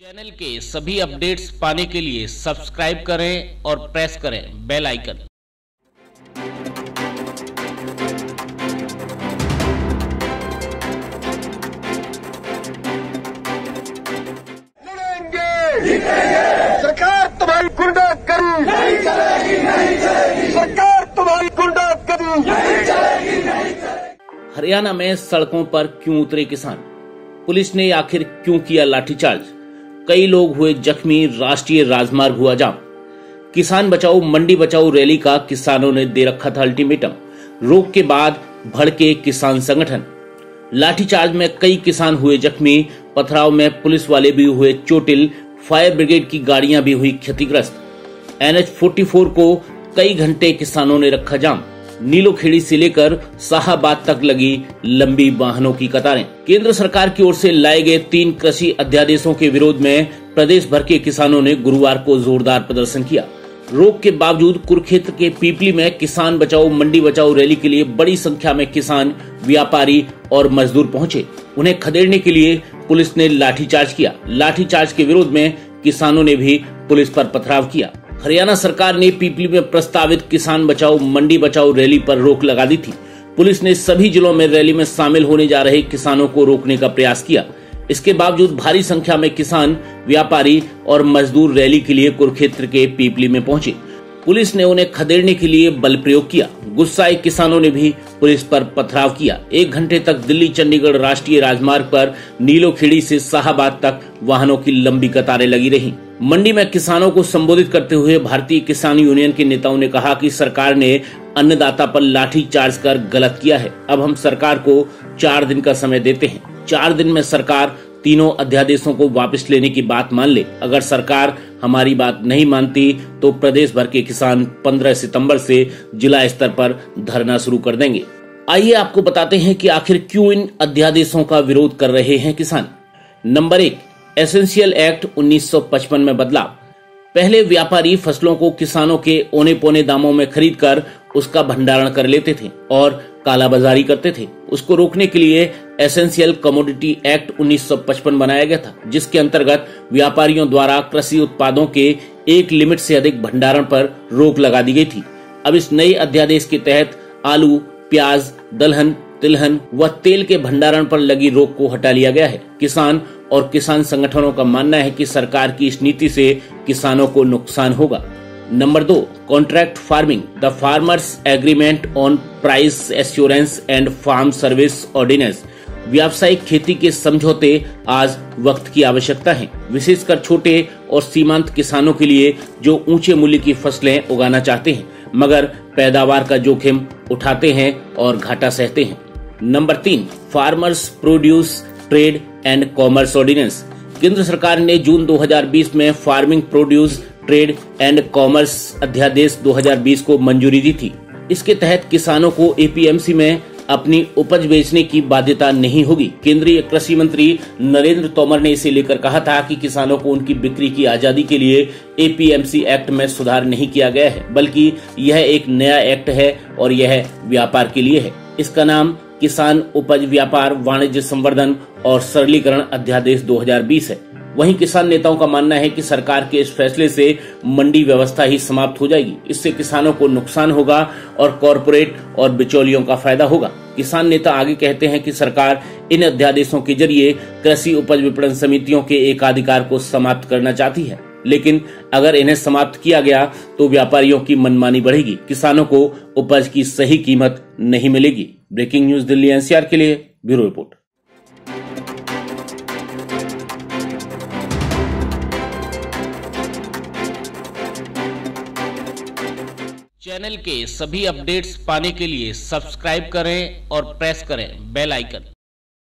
Channel के सभी updates पाने के लिए सब्सक्राइब करें और प्रेस करें बेल आइकन। सरकार तुम्हारी गुंडागर्दी नहीं चलेगी, नहीं चलेगी। सरकार तुम्हारी गुंडागर्दी नहीं चलेगी, नहीं चलेगी। हरियाणा में सड़कों पर क्यों उतरे किसान? पुलिस ने आखिर क्यों किया लाठीचार्ज? कई लोग हुए जख्मी, राष्ट्रीय राजमार्ग हुआ जाम। किसान बचाओ मंडी बचाओ रैली का किसानों ने दे रखा था अल्टीमेटम। रोक के बाद भड़के किसान संगठन। लाठीचार्ज में कई किसान हुए जख्मी, पथराव में पुलिस वाले भी हुए चोटिल, फायर ब्रिगेड की गाड़ियां भी हुई क्षतिग्रस्त। NH 44 को कई घंटे किसानों ने रखा जाम। नीलोखेड़ी से लेकर शाहाबाद तक लगी लंबी वाहनों की कतारें। केंद्र सरकार की ओर से लाए गए 3 कृषि अध्यादेशों के विरोध में प्रदेश भर के किसानों ने गुरुवार को जोरदार प्रदर्शन किया। रोक के बावजूद कुरुक्षेत्र के पीपली में किसान बचाओ मंडी बचाओ रैली के लिए बड़ी संख्या में किसान, व्यापारी और मजदूर पहुंचे। उन्हें खदेड़ने के लिए पुलिस ने लाठीचार्ज किया। लाठीचार्ज के विरोध में किसानों ने भी पुलिस पर पथराव किया। हरियाणा सरकार ने पीपली में प्रस्तावित किसान बचाओ मंडी बचाओ रैली पर रोक लगा दी थी। पुलिस ने सभी जिलों में रैली में शामिल होने जा रहे किसानों को रोकने का प्रयास किया। इसके बावजूद भारी संख्या में किसान, व्यापारी और मजदूर रैली के लिए कुरुक्षेत्र के पीपली में पहुंचे। पुलिस ने उन्हें खदेड़ने के लिए बल प्रयोग किया। गुस्साए किसानों ने भी पुलिस पर पथराव किया। 1 घंटे तक दिल्ली चंडीगढ़ राष्ट्रीय राजमार्ग पर नीलोखेड़ी से शाहाबाद तक वाहनों की लंबी कतारें लगी रहीं। मंडी में किसानों को संबोधित करते हुए भारतीय किसान यूनियन के नेताओं ने कहा कि सरकार ने अन्नदाता पर लाठी चार्ज कर गलत किया है। अब हम सरकार को 4 दिन का समय देते हैं। 4 दिन में सरकार तीनों अध्यादेशों को वापस लेने की बात मान ले। अगर सरकार हमारी बात नहीं मानती तो प्रदेश भर के किसान 15 सितंबर से जिला स्तर पर धरना शुरू कर देंगे। आइए आपको बताते हैं कि आखिर क्यों इन अध्यादेशों का विरोध कर रहे हैं किसान। नंबर 1, एसेंशियल एक्ट 1955 में बदलाव। पहले व्यापारी फसलों को किसानों के औने पौने दामों में खरीदकर उसका भंडारण कर लेते थे और कालाबाजारी करते थे। उसको रोकने के लिए एसेंशियल कमोडिटी एक्ट 1955 बनाया गया था, जिसके अंतर्गत व्यापारियों द्वारा कृषि उत्पादों के एक लिमिट से अधिक भंडारण पर रोक लगा दी गई थी। अब इस नए अध्यादेश के तहत आलू, प्याज, दलहन, तिलहन व तेल के भंडारण पर लगी रोक को हटा लिया गया है। किसान और किसान संगठनों का मानना है कि सरकार की इस नीति से किसानों को नुकसान होगा। Number 2, contract farming. The farmers agreement on price assurance and farm service ordinance. व्यावसायिक खेती के समझौते आज वक्त की आवश्यकता है, विशेषकर छोटे और सीमांत किसानों के लिए जो ऊंचे मूल्य की फसलें उगाना चाहते हैं मगर पैदावार का जोखिम उठाते हैं और घाटा सहते हैं। Number 3, farmers produce trade and commerce ordinance. केंद्र सरकार ने जून 2020 में farming produce trade and commerce अध्यादेश 2020 को मंजूरी दी थी। इसके तहत किसानों को APMC में अपनी उपज बेचने की बाध्यता नहीं होगी। केंद्रीय कृषि मंत्री नरेंद्र तोमर ने इसे लेकर कहा था कि किसानों को उनकी बिक्री की आजादी के लिए APMC एक्ट में सुधार नहीं किया गया है, बल्कि यह एक नया एक्ट है और यह व्यापार के लिए है। इसका नाम किसान उपज व्यापार वाणिज्य संवर्धन और सरलीकरण अध्यादेश 2020 है। वहीं किसान नेताओं का मानना है कि सरकार के इस फैसले से मंडी व्यवस्था ही समाप्त हो जाएगी। इससे किसानों को नुकसान होगा और कॉरपोरेट और बिचौलियों का फायदा होगा। किसान नेता आगे कहते हैं कि सरकार इन अध्यादेशों के जरिए कृषि उपज विपणन समितियों के एकाधिकार को समाप्त करना चाहती है, लेकिन अगर इन्हें समाप्त किया गया तो व्यापारियों की मनमानी बढ़ेगी, किसानों को उपज की सही कीमत नहीं मिलेगी। ब्रेकिंग न्यूज दिल्ली NCR के लिए ब्यूरो रिपोर्ट। चैनल के सभी अपडेट्स पाने के लिए सब्सक्राइब करें और प्रेस करें बेल आइकन।